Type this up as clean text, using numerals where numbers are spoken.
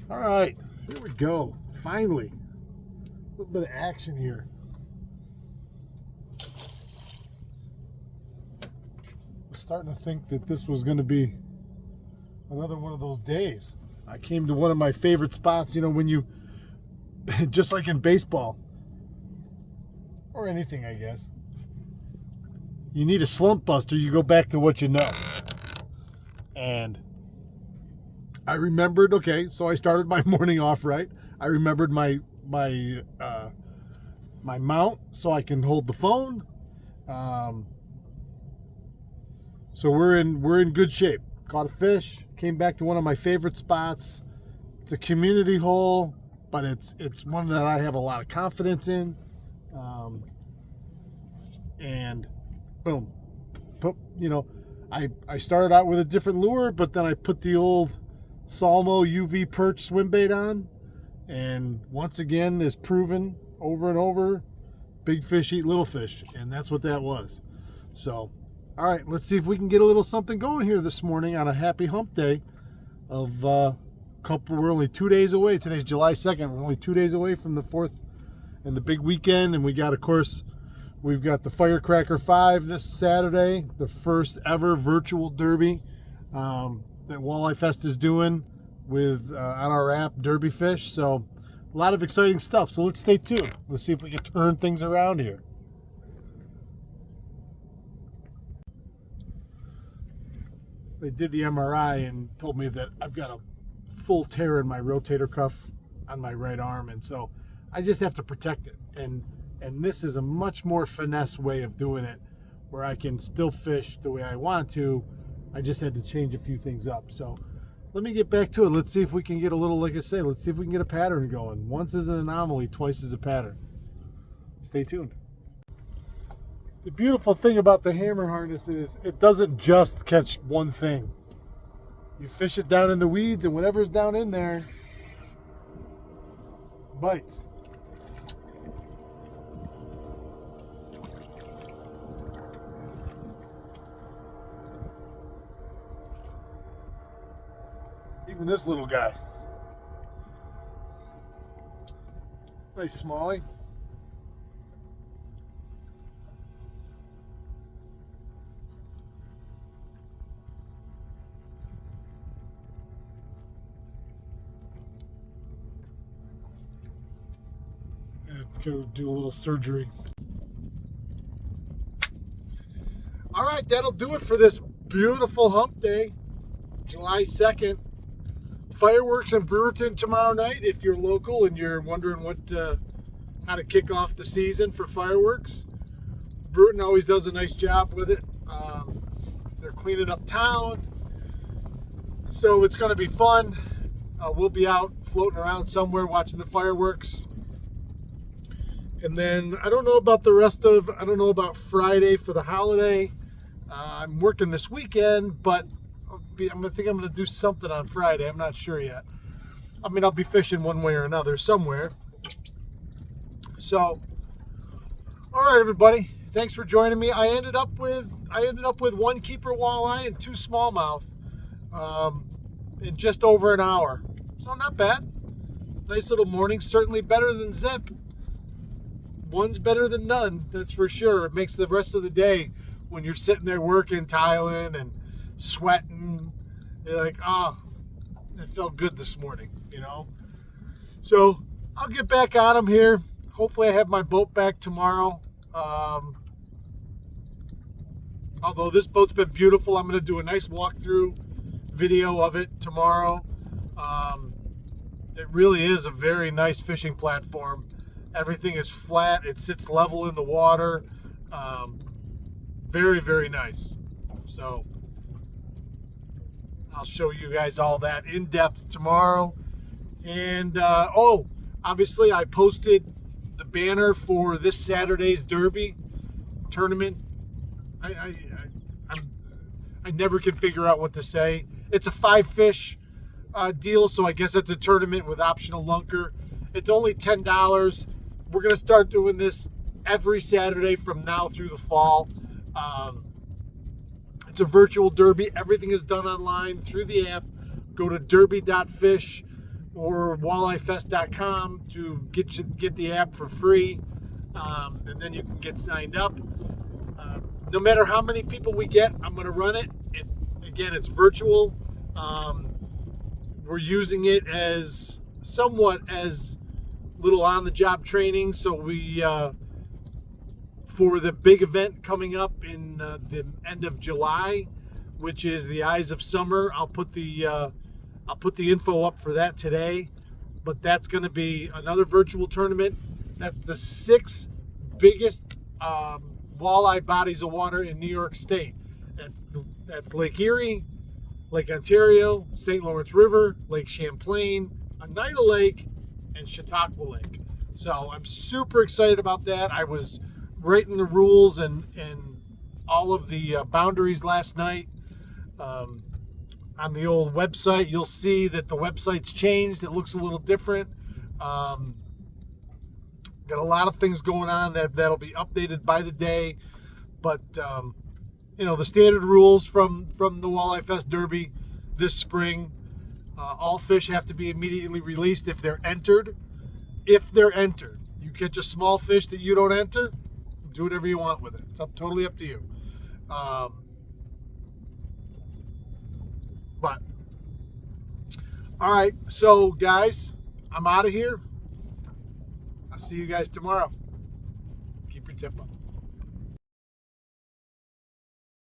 All right, here we go. Finally, a little bit of action here. I'm starting to think that this was going to be another one of those days. I came to one of my favorite spots, when you, just like in baseball, or anything, I guess, you need a slump buster, you go back to what you know. And I remembered, okay, so I started my morning off right. I remembered my mount so I can hold the phone. So we're in good shape. Caught a fish, came back to one of my favorite spots. It's a community hole, but it's one that I have a lot of confidence in. And boom, I started out with a different lure, but then I put the old Salmo UV perch swim bait on, and once again is proven over and over, big fish eat little fish, and that's what that was. So, all right, let's see if we can get a little something going here this morning on a happy hump day of we're only 2 days away. Today's July 2nd. We're only 2 days away from the 4th and the big weekend, and we've got the Firecracker 5 this Saturday, the first ever virtual derby that Walleye Fest is doing with on our app, Derby Fish. So a lot of exciting stuff. So let's stay tuned. Let's see if we can turn things around here. They did the MRI and told me that I've got a full tear in my rotator cuff on my right arm, and so I just have to protect it. And this is a much more finesse way of doing it, where I can still fish the way I want to. I just had to change a few things up. So let me get back to it. Let's see if we can get a little, like I say, let's see if we can get a pattern going. Once is an anomaly, twice is a pattern. Stay tuned. The beautiful thing about the hammer harness is it doesn't just catch one thing. You fish it down in the weeds, and whatever's down in there bites. Even this little guy. Nice smallie. Go do a little surgery. All right, that'll do it for this beautiful hump day, July 2nd. Fireworks in Brewerton tomorrow night. If you're local and you're wondering how to kick off the season for fireworks, Brewerton always does a nice job with it. They're cleaning up town, so it's going to be fun. We'll be out floating around somewhere watching the fireworks. And then I don't know about Friday for the holiday. I'm working this weekend, but I'm going to do something on Friday. I'm not sure yet. I mean, I'll be fishing one way or another somewhere. So, all right, everybody. Thanks for joining me. I ended up with one keeper walleye and two smallmouth in just over an hour. So not bad. Nice little morning. Certainly better than zip. One's better than none, that's for sure. It makes the rest of the day, when you're sitting there working, tiling, and sweating, you're like, it felt good this morning, So I'll get back on them here. Hopefully I have my boat back tomorrow. Although this boat's been beautiful, I'm going to do a nice walkthrough video of it tomorrow. It really is a very nice fishing platform. Everything is flat. It sits level in the water. Very, very nice. So I'll show you guys all that in depth tomorrow. And, obviously I posted the banner for this Saturday's Derby tournament. I never can figure out what to say. It's a 5-fish deal, so I guess it's a tournament with optional lunker. It's only $10. We're going to start doing this every Saturday from now through the fall. It's a virtual derby. Everything is done online through the app. Go to derby.fish. or walleifest.com to get the app for free, and then you can get signed up. No matter how many people we get, I'm going to run it. Again, it's virtual. We're using it as somewhat as little on-the-job training. So we, for the big event coming up in the end of July, which is the Eyes of Summer, I'll put the info up for that today. But that's going to be another virtual tournament. That's the 6th biggest walleye bodies of water in New York State. That's Lake Erie, Lake Ontario, St. Lawrence River, Lake Champlain, Oneida Lake, and Chautauqua Lake. So I'm super excited about that. I was writing the rules and all of the boundaries last night. On the old website, you'll see that the website's changed. It looks a little different. Got a lot of things going on that'll be updated by the day. But, the standard rules from the Walleye Fest Derby this spring. All fish have to be immediately released if they're entered. If they're entered. You catch a small fish that you don't enter, do whatever you want with it. It's totally up to you. But, all right. So, guys, I'm out of here. I'll see you guys tomorrow. Keep your tip up.